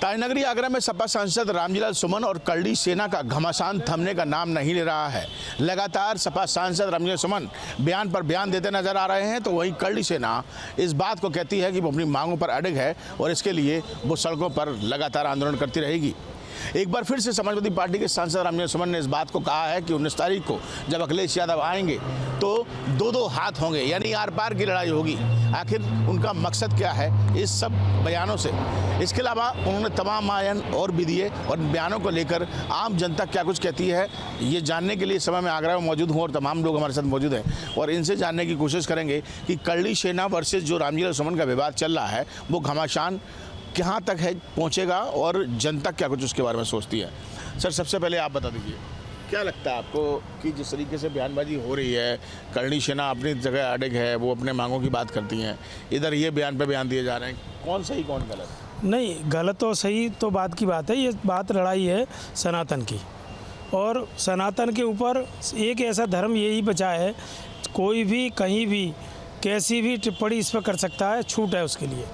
राजनगरी आगरा में सपा सांसद रामजीलाल सुमन और करड़ी सेना का घमासान थमने का नाम नहीं ले रहा है। लगातार सपा सांसद रामजीलाल सुमन बयान पर बयान देते नजर आ रहे हैं, तो वहीं करड़ी सेना इस बात को कहती है कि वो अपनी मांगों पर अड़िग है और इसके लिए वो सड़कों पर लगातार आंदोलन करती रहेगी। एक बार फिर से समाजवादी पार्टी के सांसद रामजीलाल सुमन ने इस बात को कहा है कि 19 तारीख को जब अखिलेश यादव आएंगे तो दो हाथ होंगे, यानी आर पार की लड़ाई होगी। आखिर उनका मकसद क्या है इस सब बयानों से? इसके अलावा उन्होंने तमाम बयान और भी दिए और बयानों को लेकर आम जनता क्या कुछ कहती है, ये जानने के लिए समय में आगरा में मौजूद हूँ और तमाम लोग हमारे साथ मौजूद हैं और इनसे जानने की कोशिश करेंगे कि करड़ी सेना वर्सेस जो रामजीलाल सुमन का विवाद चल रहा है वो घमासान कहाँ तक है पहुँचेगा और जनता क्या कुछ उसके बारे में सोचती है। सर, सबसे पहले आप बता दीजिए, क्या लगता है आपको कि जिस तरीके से बयानबाजी हो रही है, करड़ी सेना अपनी जगह अड़िग है, वो अपने मांगों की बात करती हैं, इधर ये बयान पे बयान दिए जा रहे हैं, कौन सही कौन गलत? नहीं, गलत और सही तो बात की बात है। ये बात लड़ाई है सनातन की, और सनातन के ऊपर एक ऐसा धर्म यही बचा है, कोई भी कहीं भी कैसी भी टिप्पणी इस पर कर सकता है, छूट है उसके लिए।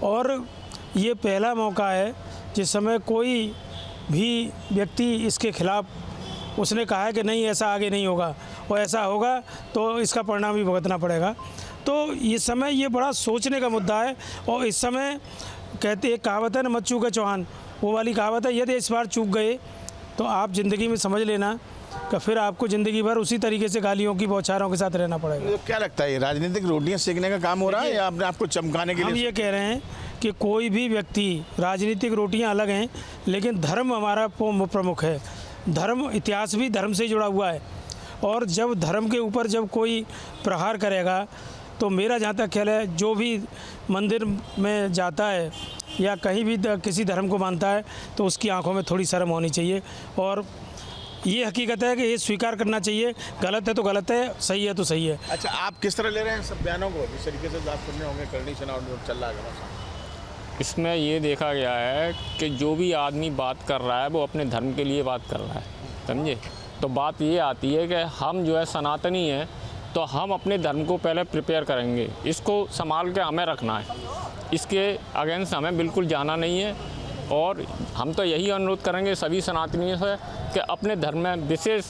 और ये पहला मौका है जिस समय कोई भी व्यक्ति इसके खिलाफ उसने कहा है कि नहीं ऐसा आगे नहीं होगा और ऐसा होगा तो इसका परिणाम भी भुगतना पड़ेगा। तो इस समय ये बड़ा सोचने का मुद्दा है। और इस समय कहते एक कहावत है ना, मत चूके चौहान, वो वाली कहावत है। यदि इस बार चूक गए तो आप ज़िंदगी में समझ लेना कि फिर आपको ज़िंदगी भर उसी तरीके से गालियों की बौछारों के साथ रहना पड़ेगा। तो क्या लगता है, ये राजनीतिक रोटियां सेकने का काम हो रहा है या अपने आपको चमकाने के लिए? हम ये कह रहे हैं कि कोई भी व्यक्ति, राजनीतिक रोटियां अलग हैं लेकिन धर्म हमारा प्रमुख है। धर्म, इतिहास भी धर्म से जुड़ा हुआ है और जब धर्म के ऊपर जब कोई प्रहार करेगा तो मेरा जहाँ तक ख्याल है, जो भी मंदिर में जाता है या कहीं भी किसी धर्म को मानता है तो उसकी आंखों में थोड़ी शर्म होनी चाहिए। और ये हकीकत है कि ये स्वीकार करना चाहिए, गलत है तो गलत है, सही है तो सही है। अच्छा, आप किस तरह ले रहे हैं सब बयानों को? जिस तरीके से बात करने होंगे करड़ी सेना और चल रहा है, इसमें ये देखा गया है कि जो भी आदमी बात कर रहा है वो अपने धर्म के लिए बात कर रहा है, समझे? तो बात ये आती है कि हम जो है सनातनी हैं तो हम अपने धर्म को पहले प्रिपेयर करेंगे, इसको संभाल के हमें रखना है, इसके अगेंस्ट हमें बिल्कुल जाना नहीं है। और हम तो यही अनुरोध करेंगे सभी सनातनियों से कि अपने धर्म में विशेष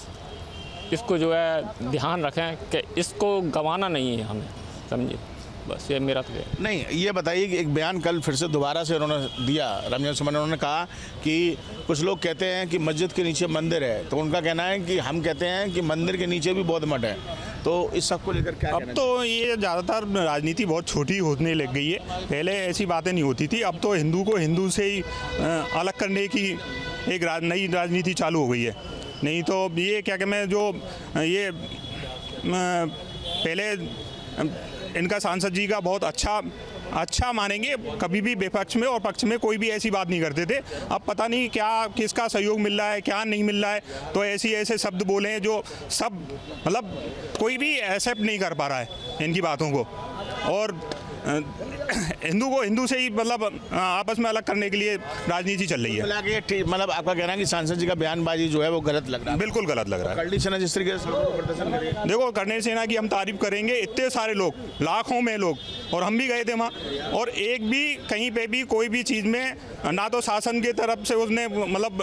इसको जो है ध्यान रखें कि इसको गंवाना नहीं है हमें, समझिए? बस ये मेरा तो है। नहीं, ये बताइए कि एक बयान कल फिर से दोबारा से उन्होंने दिया, रामजीलाल सुमन, उन्होंने कहा कि कुछ लोग कहते हैं कि मस्जिद के नीचे मंदिर है, तो उनका कहना है कि हम कहते हैं कि मंदिर के नीचे भी बौद्ध मठ है। तो इस सब को लेकर क्या अब तो ये ज़्यादातर राजनीति बहुत छोटी होने लग गई है। पहले ऐसी बातें नहीं होती थी, अब तो हिंदू को हिंदू से ही अलग करने की एक नई राजनीति चालू हो गई है। नहीं तो ये क्या कि मैं जो ये पहले इनका सांसद जी का बहुत अच्छा मानेंगे, कभी भी विपक्ष में और पक्ष में कोई भी ऐसी बात नहीं करते थे। अब पता नहीं क्या किसका सहयोग मिल रहा है, क्या नहीं मिल रहा है, तो ऐसे शब्द बोले हैं जो सब मतलब कोई भी एक्सेप्ट नहीं कर पा रहा है इनकी बातों को। और हिंदू को हिंदू से ही मतलब आपस में अलग करने के लिए राजनीति चल रही है। मतलब आपका कहना है कि सांसद जी का बयानबाजी जो है वो गलत लग रहा है? बिल्कुल गलत लग रहा है। करड़ी सेना जिस तरीके से प्रदर्शन कर रही है, देखो, करड़ी सेना की हम तारीफ करेंगे, इतने सारे लोग, लाखों में लोग, और हम भी गए थे वहाँ, और एक भी कहीं पे भी कोई भी चीज़ में ना तो शासन की तरफ से उसने मतलब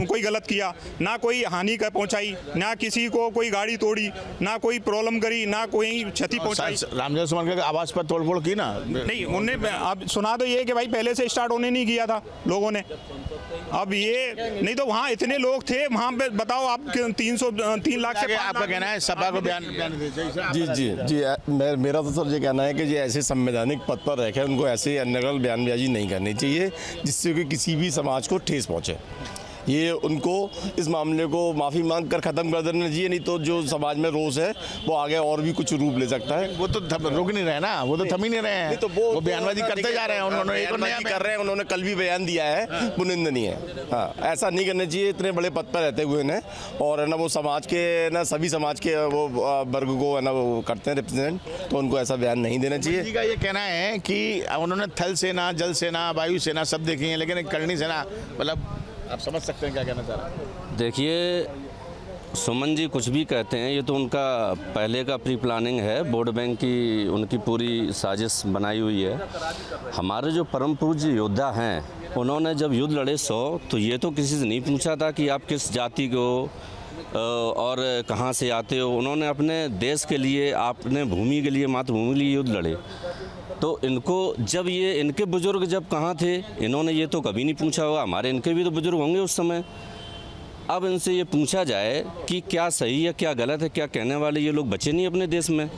कोई गलत किया, ना कोई हानि का पहुँचाई, ना किसी को कोई गाड़ी तोड़ी, ना कोई प्रॉब्लम करी, ना कोई क्षति पहुँचाई। रामजीलाल सुमन के आवाज़ पर तोड़फोड़ की ना? नहीं, उन्हें अब सुना तो ये कि भाई पहले से स्टार्ट होने नहीं किया था लोगों ने। अब ये नहीं तो वहाँ इतने लोग थे, वहाँ पे बताओ आप 3 लाख से आपका कहना है सभा को बयान जी, मेरा तो सर ये कहना है कि ये ऐसे संवैधानिक पद पर रखे उनको ऐसे अनर्गल बयानबाजी नहीं करनी चाहिए जिससे कि किसी भी समाज को ठेस पहुँचे। ये उनको इस मामले को माफ़ी मांग कर ख़त्म कर देना चाहिए, नहीं तो जो समाज में रोष है वो आगे और भी कुछ रूप ले सकता है। वो तो रुक नहीं रहे ना, वो तो थम ही नहीं रहे हैं, तो वो बयानबाजी करते जा रहे हैं। उन्होंने एक नया कर रहे हैं, उन्होंने कल भी बयान दिया है, वो निंदनीय है। हाँ, ऐसा नहीं करना चाहिए इतने बड़े पद पर रहते हुए ने, और है ना वो समाज के ना सभी समाज के वो वर्ग को है ना वो करते हैं रिप्रेजेंट, तो उनको ऐसा बयान नहीं देना चाहिए। जी का ये कहना है कि उन्होंने थल सेना, जल सेना, वायु सेना सब देखी है, लेकिन करड़ी सेना, मतलब आप समझ सकते हैं क्या कहना चाह रहे हैं? देखिए, सुमन जी कुछ भी कहते हैं, ये तो उनका पहले का प्री प्लानिंग है, वोट बैंक की उनकी पूरी साजिश बनाई हुई है। हमारे जो परम पूज्य योद्धा हैं उन्होंने जब युद्ध लड़े 100, तो ये तो किसी से नहीं पूछा था कि आप किस जाति को और कहाँ से आते हो। उन्होंने अपने देश के लिए, अपने भूमि के लिए, मातृभूमि के लिए युद्ध लड़े। तो इनको जब ये इनके बुजुर्ग जब कहाँ थे, इन्होंने ये तो कभी नहीं पूछा होगा। हमारे इनके भी तो बुजुर्ग होंगे उस समय। अब इनसे ये पूछा जाए कि क्या सही है क्या गलत है, क्या कहने वाले ये लोग बचे नहीं अपने देश में।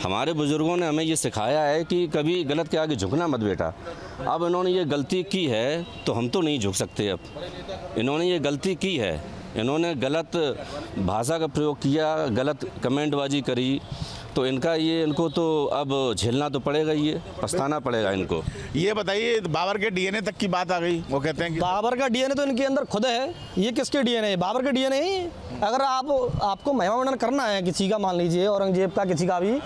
हमारे बुजुर्गों ने हमें ये सिखाया है कि कभी गलत के आगे झुकना मत बेटा। अब इन्होंने ये गलती की है तो हम तो नहीं झुक सकते। अब इन्होंने ये गलती की है, इन्होंने गलत भाषा का प्रयोग किया, गलत कमेंटबाजी करी, तो इनको तो अब झेलना तो पड़ेगा, ये पछताना पड़ेगा इनको। ये बताइए, बाबर के डीएनए तक की बात आ गई। वो कहते हैं कि बाबर का डीएनए तो इनके अंदर खुद है। ये किसके डीएनए है? बाबर के डीएनए ही। अगर आपको महिमा मंडन करना है किसी का, मान लीजिए औरंगजेब का, किसी का भी,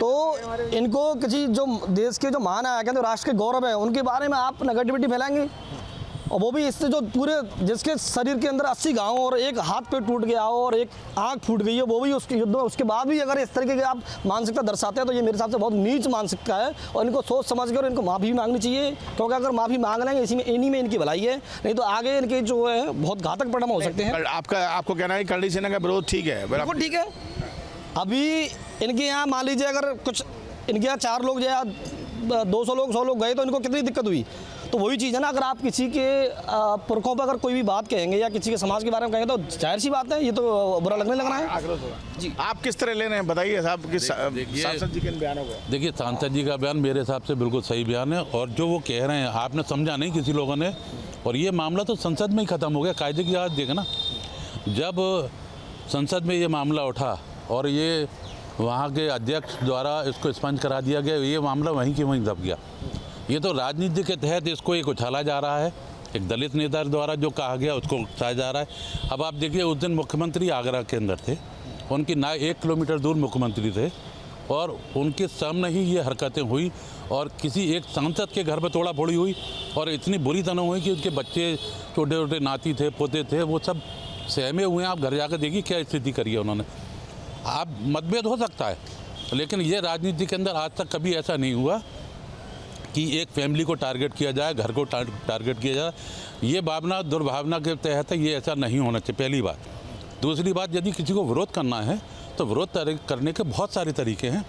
तो इनको किसी जो देश के जो महान है, कहते राष्ट्र के गौरव है, उनके बारे में आप नेगेटिविटी फैलाएंगे। और वो भी इससे जो पूरे जिसके शरीर के अंदर 80 घाव और एक हाथ पे टूट गया हो और एक आंख फूट गई है, वो भी उसके युद्ध में, उसके बाद भी अगर इस तरीके की आप मानसिकता दर्शाते हैं तो ये मेरे हिसाब से बहुत नीच मानसिकता है। और इनको सोच समझ कर इनको माफ़ी मांगनी चाहिए, क्योंकि अगर माफ़ी मांग लेंगे इन्हीं में इनकी भलाई है, नहीं तो आगे इनके जो है बहुत घातक परिणाम हो सकते हैं। आपको कहना है करणी सेना का विरोध ठीक है? बिल्कुल ठीक है। अभी इनके यहाँ मान लीजिए अगर कुछ इनके यहाँ 4 लोग या 200 लोग 100 लोग गए तो इनको कितनी दिक्कत हुई। तो वही चीज़ है ना, अगर आप किसी के पुरखों पर अगर कोई भी बात कहेंगे या किसी के समाज के बारे में कहेंगे तो जाहिर सी बात है ये तो बुरा लगने लगना है। जी, आप किस तरह ले रहे हैं, बताइए साहब। किस सांसद जी के बयानों को? देखिए, सांसद जी का बयान मेरे हिसाब से बिल्कुल सही बयान है, और जो वो कह रहे हैं आपने समझा नहीं किसी लोगों ने। और ये मामला तो संसद में ही ख़त्म हो गया। कायदे की बात देखें ना, जब संसद में ये मामला उठा और ये वहाँ के अध्यक्ष द्वारा इसको स्पंज करा दिया गया, ये मामला वहीं की वहीं दब गया। ये तो राजनीति के तहत इसको एक उछाला जा रहा है, एक दलित नेता द्वारा जो कहा गया उसको उछाला जा रहा है। अब आप देखिए, उस दिन मुख्यमंत्री आगरा के अंदर थे, उनकी ना 1 किलोमीटर दूर मुख्यमंत्री थे, और उनके सामने ही ये हरकतें हुई और किसी एक सांसद के घर पर तोड़ा फोड़ी हुई, और इतनी बुरी तरह हुई कि उनके बच्चे, छोटे छोटे नाती थे, पोते थे, वो सब सहमे हुए हैं। आप घर जाकर देखिए क्या स्थिति करी है उन्होंने। आप मतभेद हो सकता है, लेकिन ये राजनीति के अंदर आज तक कभी ऐसा नहीं हुआ कि एक फैमिली को टारगेट किया जाए, घर को टारगेट किया जाए। ये भावना दुर्भावना के तहत है, ये ऐसा नहीं होना चाहिए, पहली बात। दूसरी बात, यदि किसी को विरोध करना है तो विरोध करने के बहुत सारे तरीके हैं।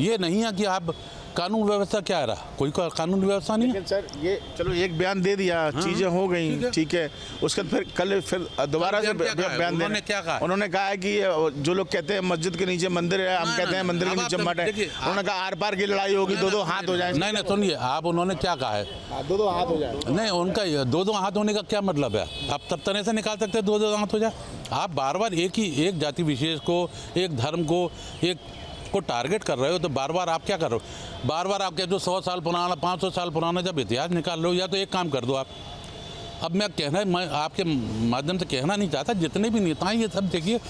ये नहीं है कि आप कानून व्यवस्था क्या है रहा, कोई कानून व्यवस्था नहीं है। लेकिन सर, ये चलो एक बयान दे दिया, चीज़ें हो गई, ठीक है। उसके फिर कल फिर दोबारा से बयान देने क्या कहा? उन्होंने कहा है कि जो लोग कहते हैं मस्जिद के नीचे मंदिर है, हम कहते हैं मंदिर के नीचे मठ है। उन्होंने कहा आर पार की लड़ाई होगी, 2-2 हाथ हो जाए। नहीं, सुनिए, आप उन्होंने क्या कहा है? 2-2 हाथ हो जाए। नहीं, उनका 2-2 हाथ होने का क्या मतलब है? आप तब तरह से निकाल सकते हैं 2-2 हाथ हो जाए। आप बार बार एक जाति विशेष को, एक धर्म को, एक को टारगेट कर रहे हो, तो बार बार आप क्या कर रहे हो? बार बार आप कहते हो 100 साल पुराना, 500 साल पुराना जब इतिहास निकाल रहे हो, या तो एक काम कर दो आप। अब मैं आपके माध्यम से कहना नहीं चाहता, जितने भी नेता हैं ये सब देखिए,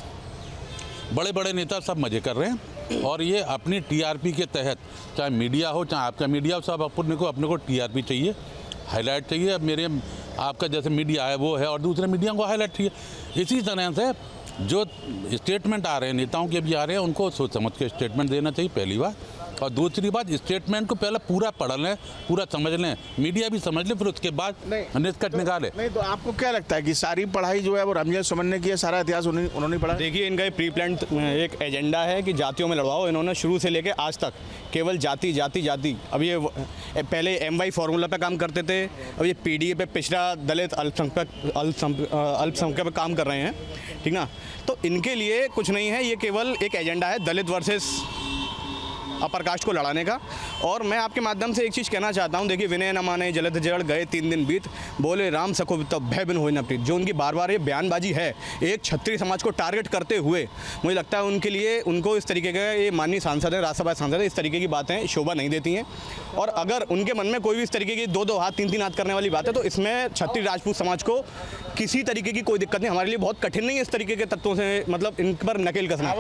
बड़े बड़े नेता सब मज़े कर रहे हैं, और ये अपनी टीआरपी के तहत, चाहे मीडिया हो चाहे आपका मीडिया हो, सब अपने को टीआरपी चाहिए, हाईलाइट चाहिए। अब आपका जैसे मीडिया है वो है, और दूसरे मीडिया को हाईलाइट चाहिए। इसी तरह से जो स्टेटमेंट आ रहे हैं, नेताओं के भी आ रहे हैं, उनको सोच समझ के स्टेटमेंट देना चाहिए, पहली बात। और दूसरी बात, स्टेटमेंट को पहले पूरा पढ़ लें, पूरा समझ लें, मीडिया भी समझ ले, फिर उसके बाद निष्कर्ष निकाले। नहीं तो आपको क्या लगता है कि सारी पढ़ाई जो है वो रामजय सुमन ने की है, सारा इतिहास उन्होंने पढ़ा? देखिए, इनका प्री प्लान एक एजेंडा है कि जातियों में लड़वाओ। इन्होंने शुरू से लेके आज तक केवल जाति जाति जाति। अब ये पहले MY फॉर्मूला पे काम करते थे, अब ये PDA पे पिछड़ा दलित अल्पसंख्यक पे काम कर रहे हैं, ठीक ना। तो इनके लिए कुछ नहीं है, ये केवल एक एजेंडा है दलित वर्सेस अपर कास्ट को लड़ाने का। और मैं आपके माध्यम से एक चीज़ कहना चाहता हूँ, देखिए, विनय न माने जलद जड़ गए 3 दिन बीत, बोले राम सको तब भय बिन होए न प्रीत। जो उनकी बार बार ये बयानबाजी है, एक क्षत्रिय समाज को टारगेट करते हुए, मुझे लगता है उनके लिए, उनको इस तरीके का, ये माननीय सांसद है, राज्यसभा सांसद है, इस तरीके की बातें शोभा नहीं देती हैं। और अगर उनके मन में कोई भी इस तरीके की 2-2 हाथ 3-3 हाथ करने वाली बात है, तो इसमें क्षत्रिय राजपूत समाज को किसी तरीके की कोई दिक्कत नहीं। हमारे लिए बहुत कठिन नहीं है इस तरीके के तत्वों से, मतलब इन पर नकेल कसना।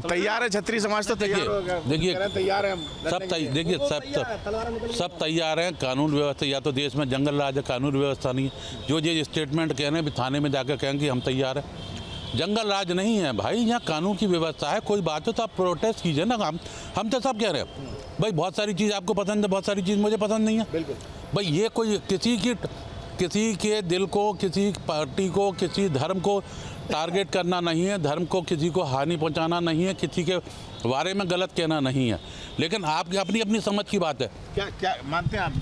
तैयार है क्षत्रिय समाज, तो देखिए तैयार है, देखिए सब तैयार हैं। कानून व्यवस्था, या तो देश में जंगल राज है, कानून व्यवस्था नहीं। जो ये स्टेटमेंट कह रहे हैं, थाने में जाकर कहेंगे हम तैयार हैं, जंगल राज नहीं है भाई, यहाँ कानून की व्यवस्था है। कोई बात हो तो आप प्रोटेस्ट कीजिए ना। हम तो सब कह रहे हैं भाई, बहुत सारी चीज़ आपको पसंद है, बहुत सारी चीज़ मुझे पसंद नहीं है। बिल्कुल भाई, ये कोई किसी की किसी के दिल को, किसी पार्टी को, किसी धर्म को टारगेट करना नहीं है, धर्म को किसी को हानि पहुंचाना नहीं है, किसी के बारे में गलत कहना नहीं है, लेकिन आपकी अपनी अपनी समझ की बात है। क्या मानते हैं आप?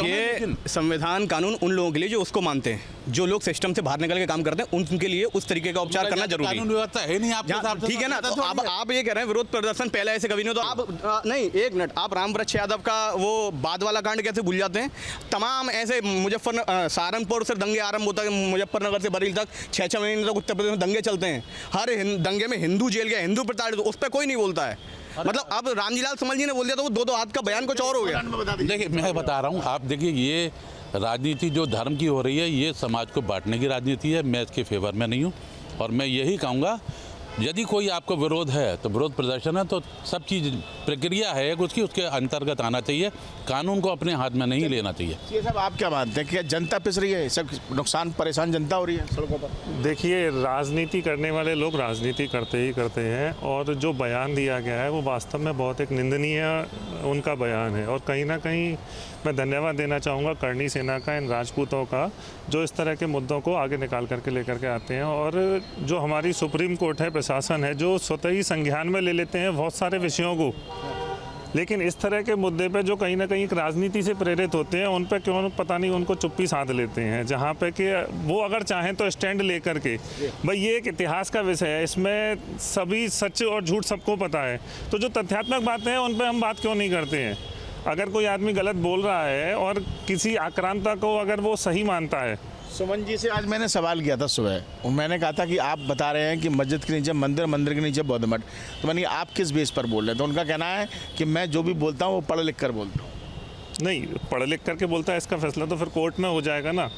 ये संविधान कानून उन लोगों के लिए जो उसको मानते हैं, जो लोग सिस्टम से बाहर निकल के काम करते हैं, उनके लिए उस तरीके का उपचार करना जरूरी है। कानून व्यवस्था है नहीं आपके हिसाब से, ठीक है ना। तो अब आप ये कह रहे हैं विरोध प्रदर्शन पहले ऐसे कभी नहीं, तो आप नहीं, एक मिनट, आप रामवृक्ष यादव का वो बाद वाला कांड कैसे भूल जाते हैं? तमाम ऐसे सहारनपुर से दंगे आरंभ होता है, मुजफ्फरनगर से बरेली तक 6-6 महीने तक उत्तर प्रदेश में दंगे चलते हैं। हर दंगे में हिंदू जेल गया, हिंदू प्रताड़ित, उस पर कोई नहीं बोलता है। मतलब अब रामजीलाल सुमन जी ने बोल दिया तो वो दो हाथ का बयान कुछ और हो गया। देखिए मैं बता रहा हूँ, आप देखिए ये राजनीति जो धर्म की हो रही है, ये समाज को बांटने की राजनीति है। मैं इसके फेवर में नहीं हूँ और मैं यही कहूँगा, यदि कोई आपको विरोध है तो विरोध प्रदर्शन है, तो सब चीज़ प्रक्रिया है उसकी, उसके अंतर्गत आना चाहिए, कानून को अपने हाथ में नहीं लेना चाहिए। ये सब आप क्या मानते हैं कि जनता पिस रही है, सब नुकसान परेशान जनता हो रही है सड़कों पर? देखिए, राजनीति करने वाले लोग राजनीति करते ही करते हैं, और जो बयान दिया गया है वो वास्तव में बहुत एक निंदनीय उनका बयान है। और कहीं ना कहीं मैं धन्यवाद देना चाहूँगा करणी सेना का, इन राजपूतों का, जो इस तरह के मुद्दों को आगे निकाल करके लेकर के आते हैं। और जो हमारी सुप्रीम कोर्ट है, प्रशासन है, जो स्वतः ही संज्ञान में ले लेते हैं बहुत सारे विषयों को, लेकिन इस तरह के मुद्दे पे जो कहीं ना कहीं राजनीति से प्रेरित होते हैं, उन पे क्यों पता नहीं उनको चुप्पी साध लेते हैं, जहाँ पे कि वो अगर चाहें तो स्टैंड लेकर के, भाई ये एक इतिहास का विषय है, इसमें सभी सच और झूठ सबको पता है, तो जो तथ्यात्मक बातें हैं उन पे हम बात क्यों नहीं करते हैं? अगर कोई आदमी गलत बोल रहा है और किसी आक्रांता को अगर वो सही मानता है। सुमन जी से आज मैंने सवाल किया था सुबह, मैंने कहा था कि आप बता रहे हैं कि मस्जिद के नीचे मंदिर, मंदिर के नीचे बौद्ध मठ, तो मैंने आप किस बेस पर बोल रहे हैं? तो उनका कहना है कि मैं जो भी बोलता हूँ वो पढ़ लिख कर बोलता हूँ। नहीं, पढ़ लिख करके बोलता है, इसका फैसला तो फिर कोर्ट में हो जाएगा ना।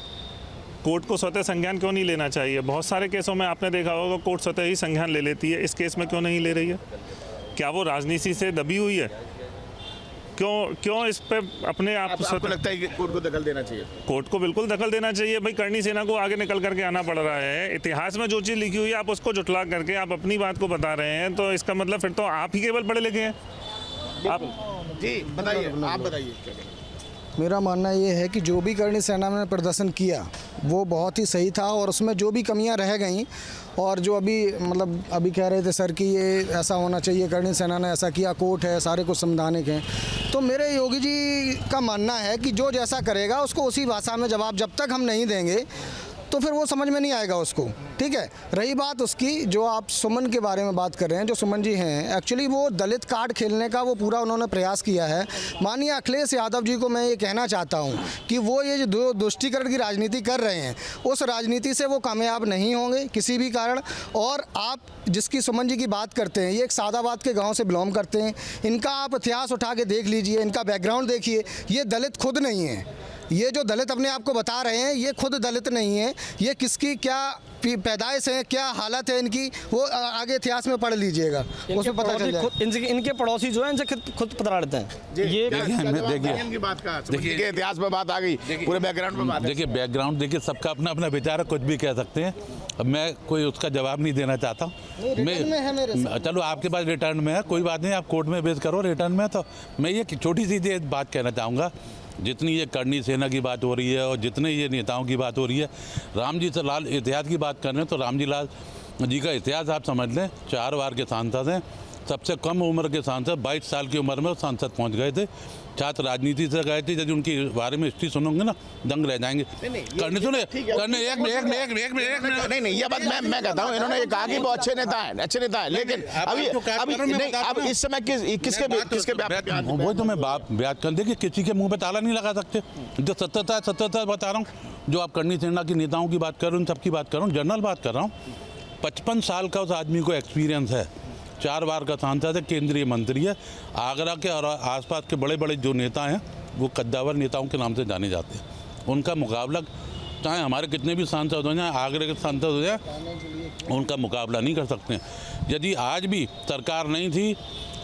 कोर्ट को स्वतः संज्ञान क्यों नहीं लेना चाहिए? बहुत सारे केसों में आपने देखा होगा कोर्ट स्वतः ही संज्ञान ले लेती है, इस केस में क्यों नहीं ले रही है? क्या वो राजनीति से दबी हुई है? क्यों इस पे अपने आप आपको लगता है कि कोर्ट को दखल देना चाहिए? कोर्ट को बिल्कुल दखल देना चाहिए। भाई करणी सेना को आगे निकल करके आना पड़ रहा है, इतिहास में जो चीज़ लिखी हुई है आप उसको जुटला करके आप अपनी बात को बता रहे हैं, तो इसका मतलब फिर तो आप ही केवल पढ़े लिखे हैं। आप जी बताइए, आप बताइए क्या कहें? मेरा मानना ये है कि जो भी करणी सेना ने प्रदर्शन किया वो बहुत ही सही था, और उसमें जो भी कमियां रह गईं, और जो अभी कह रहे थे सर कि ये ऐसा होना चाहिए, करणी सेना ने ऐसा किया, कोर्ट है, सारे कुछ संवैधानिक हैं, तो मेरे योगी जी का मानना है कि जो जैसा करेगा उसको उसी भाषा में जवाब जब तक हम नहीं देंगे तो फिर वो समझ में नहीं आएगा उसको। ठीक है, रही बात उसकी, जो आप सुमन के बारे में बात कर रहे हैं, जो सुमन जी हैं, एक्चुअली वो दलित कार्ड खेलने का वो पूरा उन्होंने प्रयास किया है। माननीय अखिलेश यादव जी को मैं ये कहना चाहता हूँ कि वो ये जो दुष्टीकरण की राजनीति कर रहे हैं, उस राजनीति से वो कामयाब नहीं होंगे किसी भी कारण। और आप जिसकी सुमन जी की बात करते हैं, ये एक सादाबाद के गाँव से बिलोंग करते हैं, इनका आप इतिहास उठा के देख लीजिए, इनका बैकग्राउंड देखिए, ये दलित खुद नहीं है। ये जो दलित अपने आप को बता रहे हैं, ये खुद दलित नहीं है, ये किसकी क्या पैदाइश है, क्या हालत है इनकी, वो आगे इतिहास में पढ़ लीजिएगा, उसमें पता चल जाएगा। इनके पड़ोसी जो हैं इनसे खुद प्रताड़ित हैं। ये देखिए इतिहास में बात आ गई, पूरे बैकग्राउंड में बात। देखिए बैकग्राउंड, देखिए सबका अपना अपना विचार है, कुछ भी कह सकते हैं, अब मैं कोई उसका जवाब नहीं देना चाहता हूँ। मैं चलो आपके पास रिटर्न में है, कोई बात नहीं, आप कोर्ट में बेस करो, रिटर्न में। तो मैं ये छोटी सी बात कहना चाहूँगा, जितनी ये करणी सेना की बात हो रही है और जितने ये नेताओं की बात हो रही है, राम जी से लाल इतिहास की बात कर रहे हैं, तो राम जी लाल जी का इतिहास आप समझ लें, 4 बार के सांसद हैं, सबसे कम उम्र के सांसद, 22 साल की उम्र में सांसद पहुंच गए थे, छात्र राजनीति से गए थे। यदि उनके बारे में हिस्ट्री सुनोगे ना, दंग रह जाएंगे। करने सुने करने एक मिनट नहीं, ये बात मैं कहता हूँ, इन्होंने ये कहा कि वो अच्छे नेता हैं, लेकिन अब इस समय किसके वो तो मैं बात कर, देखिए किसी के मुंह पे ताला नहीं लगा सकते। जो सत्यता बता रहा हूँ, जो आप करणी सेना के नेताओं की बात कर रहे हो, उन सबकी बात कर रहा हूँ, जनरल बात कर रहा हूँ। 55 साल का उस आदमी को एक्सपीरियंस है, 4 बार का सांसद है, केंद्रीय मंत्री है। आगरा के और आसपास के बड़े बड़े जो नेता हैं वो कद्दावर नेताओं के नाम से जाने जाते हैं। उनका मुकाबला चाहे हमारे कितने भी सांसद हो जाए, आगरे के सांसद हो जाए, उनका मुकाबला नहीं कर सकते। यदि आज भी सरकार नहीं थी,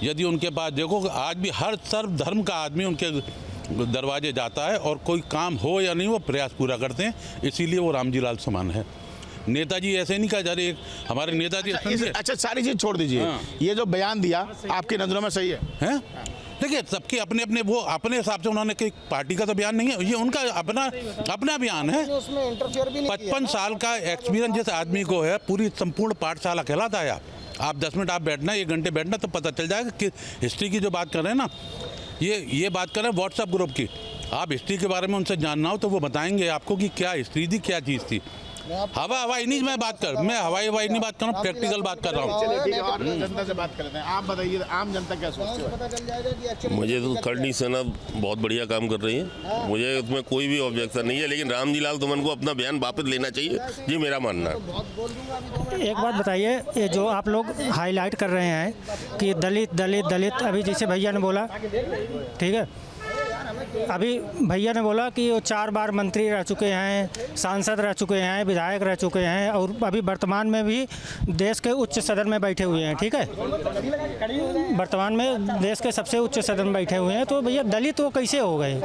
यदि उनके पास देखो, आज भी हर सर्व धर्म का आदमी उनके दरवाजे जाता है, और कोई काम हो या नहीं वो प्रयास पूरा करते हैं, इसीलिए वो रामजी लाल समान है। नेताजी ऐसे नहीं कहा जा रहे, हमारे नेताजी। अच्छा सारी चीज छोड़ दीजिए, ये जो बयान दिया आपकी नजरों में सही है? देखिए सबके अपने अपने वो अपने हिसाब से उन्होंने कि पार्टी का तो बयान नहीं है, ये उनका अपना अपना बयान है। उसमें इंटरफेयर भी नहीं 55 साल का एक्सपीरियंस जिस आदमी को है, पूरी संपूर्ण पाठशाला कहलाता है। आप 10 मिनट आप बैठना, 1 घंटे बैठना तो पता चल जाएगा कि हिस्ट्री की जो बात कर रहे हैं ना, ये बात कर रहे हैं व्हाट्सएप ग्रुप की। आप हिस्ट्री के बारे में उनसे जानना हो तो वो बताएंगे आपको कि क्या हिस्ट्री थी, क्या चीज़ थी। हवाई नहीं मैं बात कर, मैं हवाई नहीं बात कर रहा हूँ, प्रैक्टिकल बात कर रहा हूँ। चलिए ठीक है, और जनता से बात कर लेते हैं। आप बताइए आम जनता क्या सोचती है? मुझे तो करनी सेना बहुत बढ़िया काम कर रही है, मुझे उसमें कोई भी ऑब्जेक्शन नहीं है, लेकिन रामजी लाल सुमन को अपना बयान वापस लेना चाहिए, ये मेरा मानना है। एक बात बताइए, ये जो आप लोग हाईलाइट कर रहे हैं कि दलित दलित दलित, अभी जैसे भैया ने बोला, ठीक है, अभी भैया ने बोला कि वो 4 बार मंत्री रह चुके हैं, सांसद रह चुके हैं, विधायक रह चुके हैं और अभी वर्तमान में भी देश के उच्च सदन में बैठे हुए हैं, ठीक है, वर्तमान में देश के सबसे उच्च सदन में बैठे हुए हैं। तो भैया दलित वो कैसे हो गए?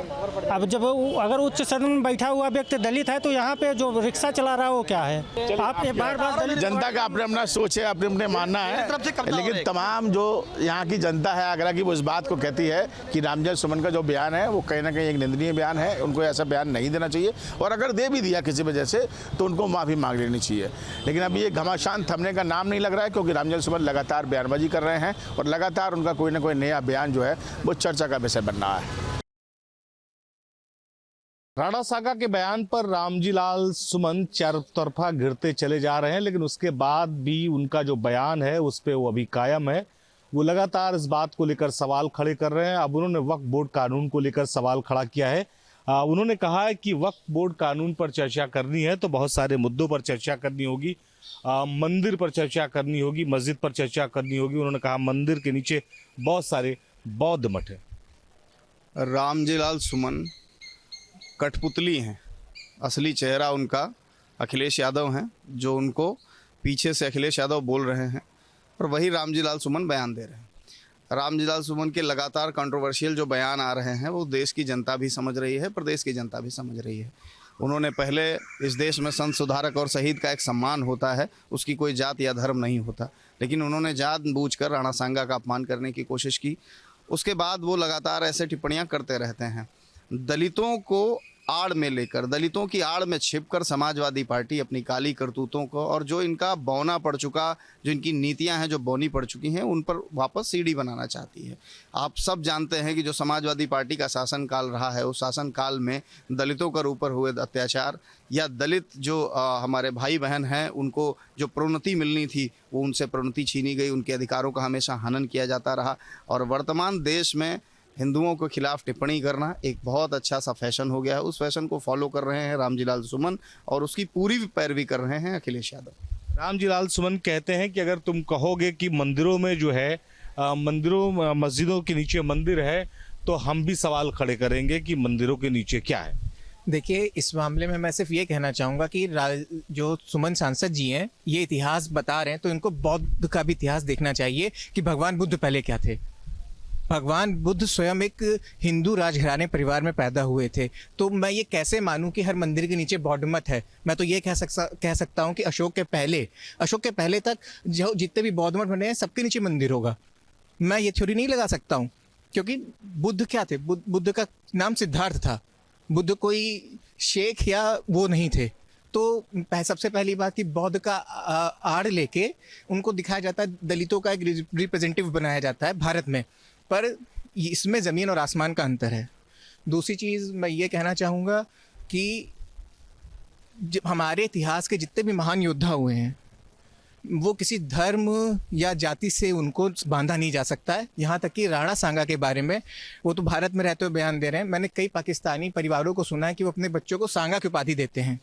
अब जब अगर उच्च सदन में बैठा हुआ व्यक्ति दलित है तो यहाँ पे जो रिक्शा चला रहा है वो क्या है? आप ये बार बार जनता का अपने अपना सोच है, अपने अपने मानना है, लेकिन तमाम जो यहाँ की जनता है आगरा की, वो इस बात को कहती है कि रामजी सुमन का जो बयान है वो कहीं ना कहीं एक निंदनीय बयान है। उनको ऐसा बयान नहीं देना चाहिए, और अगर दे भी दिया किसी वजह से तो उनको माफ़ी मांग लेनी चाहिए। लेकिन अब ये घमासान थमने का नाम नहीं लग रहा है, क्योंकि रामजी सुमन लगातार बयानबाजी कर रहे हैं और लगातार उनका कोई ना कोई नया बयान जो है वो चर्चा का विषय बन रहा है। राणा सांगा के बयान पर रामजी लाल सुमन चारों तरफा घिरते चले जा रहे हैं, लेकिन उसके बाद भी उनका जो बयान है उस पर वो अभी कायम है। वो लगातार इस बात को लेकर सवाल खड़े कर रहे हैं। अब उन्होंने वक्फ बोर्ड कानून को लेकर सवाल खड़ा किया है। उन्होंने कहा है कि वक्फ बोर्ड कानून पर चर्चा करनी है तो बहुत सारे मुद्दों पर चर्चा करनी होगी, मंदिर पर चर्चा करनी होगी, मस्जिद पर चर्चा करनी होगी। उन्होंने कहा मंदिर के नीचे बहुत सारे बौद्ध मठ हैं। रामजी लाल सुमन कठपुतली हैं, असली चेहरा उनका अखिलेश यादव हैं, जो उनको पीछे से अखिलेश यादव बोल रहे हैं और वही रामजी लाल सुमन बयान दे रहे हैं। रामजी लाल सुमन के लगातार कंट्रोवर्शियल जो बयान आ रहे हैं वो देश की जनता भी समझ रही है, प्रदेश की जनता भी समझ रही है। उन्होंने पहले इस देश में संत सुधारक और शहीद का एक सम्मान होता है, उसकी कोई जात या धर्म नहीं होता, लेकिन उन्होंने जानबूझकर राणा सांगा का अपमान करने की कोशिश की। उसके बाद वो लगातार ऐसे टिप्पणियां करते रहते हैं। दलितों को आड़ में लेकर, दलितों की आड़ में छिपकर समाजवादी पार्टी अपनी काली करतूतों को और जो इनका बौना पड़ चुका, जो इनकी नीतियां हैं जो बौनी पड़ चुकी हैं, उन पर वापस सीढ़ी बनाना चाहती है। आप सब जानते हैं कि जो समाजवादी पार्टी का शासनकाल रहा है, उस शासनकाल में दलितों के ऊपर हुए अत्याचार या दलित जो हमारे भाई बहन हैं उनको जो प्रोन्नति मिलनी थी वो उनसे प्रोन्नति छीनी गई, उनके अधिकारों का हमेशा हनन किया जाता रहा। और वर्तमान देश में हिंदुओं के खिलाफ टिप्पणी करना एक बहुत अच्छा सा फैशन हो गया है। उस फैशन को फॉलो कर रहे हैं रामजी लाल सुमन और उसकी पूरी पैरवी कर रहे हैं अखिलेश यादव। रामजी लाल सुमन कहते हैं कि अगर तुम कहोगे कि मंदिरों में जो है मंदिरों मस्जिदों के नीचे मंदिर है तो हम भी सवाल खड़े करेंगे कि मंदिरों के नीचे क्या है। देखिए, इस मामले में मैं सिर्फ ये कहना चाहूँगा कि जो सुमन सांसद जी हैं ये इतिहास बता रहे हैं तो इनको बौद्ध का भी इतिहास देखना चाहिए कि भगवान बुद्ध पहले क्या थे। भगवान बुद्ध स्वयं एक हिंदू राजघराने परिवार में पैदा हुए थे, तो मैं ये कैसे मानूं कि हर मंदिर के नीचे बौद्ध मत है। मैं तो ये कह सकता हूं कि अशोक के पहले तक जो जितने भी बौद्ध मठ बने हैं सबके नीचे मंदिर होगा। मैं ये थ्योरी नहीं लगा सकता हूं, क्योंकि बुद्ध क्या थे? बुद्ध का नाम सिद्धार्थ था। बुद्ध कोई शेख या वो नहीं थे। तो सबसे पहली बात कि बौद्ध का आड़ लेके उनको दिखाया जाता है, दलितों का एक रिप्रेजेंटेटिव बनाया जाता है भारत में, पर इसमें ज़मीन और आसमान का अंतर है। दूसरी चीज़ मैं ये कहना चाहूँगा कि जब हमारे इतिहास के जितने भी महान योद्धा हुए हैं वो किसी धर्म या जाति से उनको बांधा नहीं जा सकता है। यहाँ तक कि राणा सांगा के बारे में, वो तो भारत में रहते हुए बयान दे रहे हैं। मैंने कई पाकिस्तानी परिवारों को सुना है कि वो अपने बच्चों को सांगा की उपाधि देते हैं।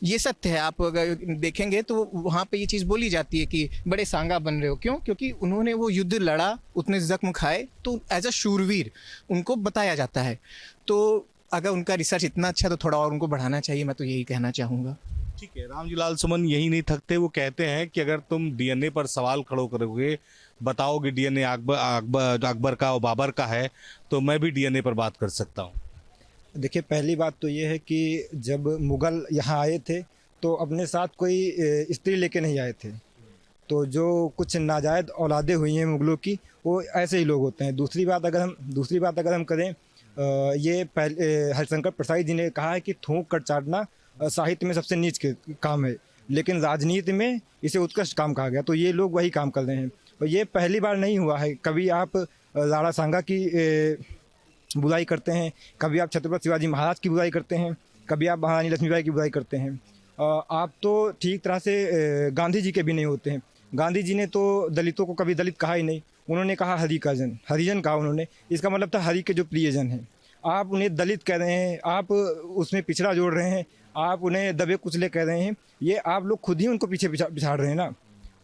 ये सत्य है। आप अगर देखेंगे तो वहाँ पे ये चीज़ बोली जाती है कि बड़े सांगा बन रहे हो। क्यों? क्योंकि उन्होंने वो युद्ध लड़ा, उतने जख्म खाए, तो एज अ शूरवीर उनको बताया जाता है। तो अगर उनका रिसर्च इतना अच्छा तो थोड़ा और उनको बढ़ाना चाहिए, मैं तो यही कहना चाहूँगा। ठीक है, रामजी लाल सुमन यही नहीं थकते। वो कहते हैं कि अगर तुम डीएनए पर सवाल खड़ो करोगे, बताओगे डीएनए अकबर का और बाबर का है, तो मैं भी डीएनए पर बात कर सकता हूँ। देखिए, पहली बात तो ये है कि जब मुग़ल यहाँ आए थे तो अपने साथ कोई स्त्री लेके नहीं आए थे। तो जो कुछ नाजायज़ औलादे हुई हैं मुग़लों की, वो ऐसे ही लोग होते हैं। दूसरी बात अगर हम करें, ये पहले हरिशंकर प्रसाद जी ने कहा है कि थूक कर चाटना साहित्य में सबसे नीच के काम है, लेकिन राजनीति में इसे उत्कृष्ट काम कहा गया। तो ये लोग वही काम कर रहे हैं और ये पहली बार नहीं हुआ है। कभी आप राणा सांगा की बुराई करते हैं, कभी आप छत्रपति शिवाजी महाराज की बुराई करते हैं, कभी आप महारानी लक्ष्मीबाई की बुराई करते हैं। आप तो ठीक तरह से गांधी जी के भी नहीं होते हैं। गांधी जी ने तो दलितों को कभी दलित कहा ही नहीं, उन्होंने कहा हरिजन कहा उन्होंने। इसका मतलब था हरि के जो प्रियजन हैं। आप उन्हें दलित कह रहे हैं, आप उसमें पिछड़ा जोड़ रहे हैं, आप उन्हें दबे कुचले कह रहे हैं। ये आप लोग खुद ही उनको पीछे बिछाड़ रहे हैं ना।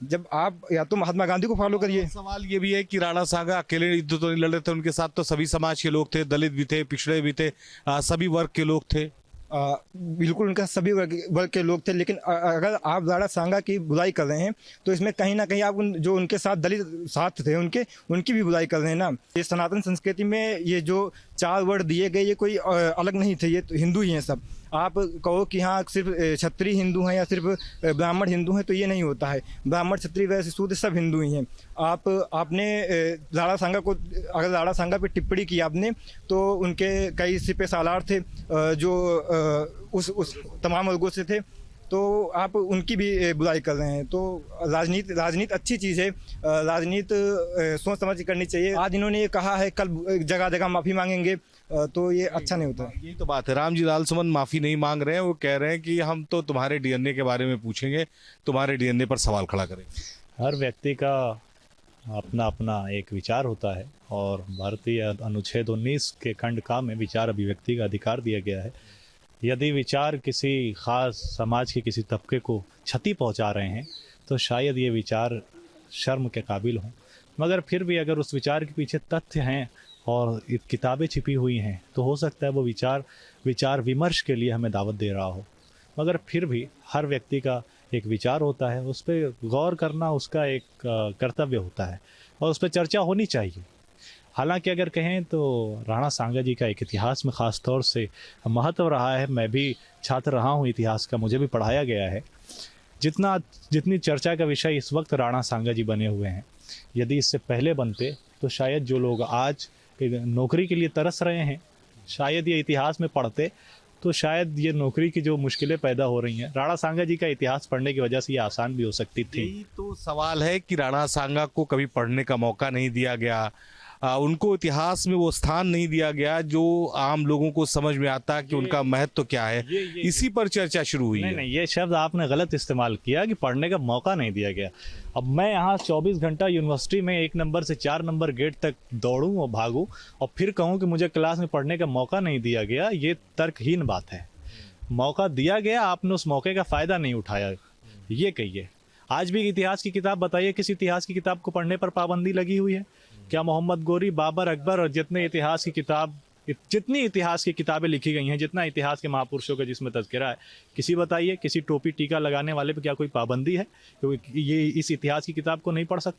जब आप या तो महात्मा गांधी को फॉलो करिए। सवाल ये भी है कि राणा सांगा अकेले युद्ध तो नहीं लड़ रहे थे, उनके साथ तो सभी समाज के लोग थे, दलित भी थे, पिछड़े भी थे, सभी वर्ग के लोग थे। बिल्कुल उनका सभी वर्ग के लोग थे, लेकिन अगर आप राणा सांगा की बुराई कर रहे हैं तो इसमें कहीं ना कहीं आप जो उनके साथ दलित साथ थे उनकी भी बुराई कर रहे हैं ना। ये सनातन संस्कृति में ये जो 4 वर्ण दिए गए ये कोई अलग नहीं थे, ये तो हिंदू ही हैं सब। आप कहो कि हाँ सिर्फ क्षत्रिय हिंदू हैं या सिर्फ ब्राह्मण हिंदू हैं, तो ये नहीं होता है। ब्राह्मण क्षत्रिय वैसे शूद्र सब हिंदू ही हैं। आपने राणा सांगा पे टिप्पणी की आपने, तो उनके कई सिपे सालार थे जो उस तमाम वर्गों से थे, तो आप उनकी भी बुराई कर रहे हैं। तो राजनीति अच्छी चीज़ है, राजनीति सोच समझ के करनी चाहिए। आज इन्होंने ये कहा है, कल जगह जगह माफ़ी मांगेंगे, तो ये अच्छा नहीं होता। यही तो बात है, रामजी लाल सुमन माफ़ी नहीं मांग रहे हैं, वो कह रहे हैं कि हम तो तुम्हारे डीएनए के बारे में पूछेंगे, तुम्हारे डीएनए पर सवाल खड़ा करेंगे। हर व्यक्ति का अपना अपना एक विचार होता है और भारतीय अनुच्छेद 19 के खंड का में विचार अभिव्यक्ति का अधिकार दिया गया है। यदि विचार किसी ख़ास समाज के किसी तबके को क्षति पहुंचा रहे हैं तो शायद ये विचार शर्म के काबिल हों, मगर फिर भी अगर उस विचार के पीछे तथ्य हैं और किताबें छिपी हुई हैं तो हो सकता है वो विचार विमर्श के लिए हमें दावत दे रहा हो। मगर फिर भी हर व्यक्ति का एक विचार होता है, उस पर गौर करना उसका एक कर्तव्य होता है और उस पर चर्चा होनी चाहिए। हालांकि अगर कहें तो राणा सांगा जी का एक इतिहास में ख़ास तौर से महत्व रहा है। मैं भी छात्र रहा हूं इतिहास का, मुझे भी पढ़ाया गया है। जितनी चर्चा का विषय इस वक्त राणा सांगा जी बने हुए हैं, यदि इससे पहले बनते तो शायद जो लोग आज नौकरी के लिए तरस रहे हैं, शायद ये इतिहास में पढ़ते तो शायद ये नौकरी की जो मुश्किलें पैदा हो रही हैं, राणा सांगा जी का इतिहास पढ़ने की वजह से ये आसान भी हो सकती थी। यही तो सवाल है कि राणा सांगा को कभी पढ़ने का मौका नहीं दिया गया, उनको इतिहास में वो स्थान नहीं दिया गया जो आम लोगों को समझ में आता कि उनका महत्व क्या है। इसी पर चर्चा शुरू हुई है। नहीं, ये शब्द आपने गलत इस्तेमाल किया कि पढ़ने का मौका नहीं दिया गया। अब मैं यहाँ 24 घंटा यूनिवर्सिटी में 1 नंबर से 4 नंबर गेट तक दौड़ूं और भागूं और फिर कहूँ कि मुझे क्लास में पढ़ने का मौका नहीं दिया गया, ये तर्कहीन बात है। मौका दिया गया, आपने उस मौके का फ़ायदा नहीं उठाया, ये कहिए। आज भी इतिहास की किताब बताइए, किस इतिहास की किताब को पढ़ने पर पाबंदी लगी हुई है? क्या मोहम्मद गोरी, बाबर, अकबर और जितनी इतिहास की किताबें लिखी गई हैं, जितना इतिहास के महापुरुषों का जिसमें तज़किरा है, किसी बताइए किसी टोपी टीका लगाने वाले पे क्या कोई पाबंदी है क्योंकि ये इस इतिहास की किताब को नहीं पढ़ सकते?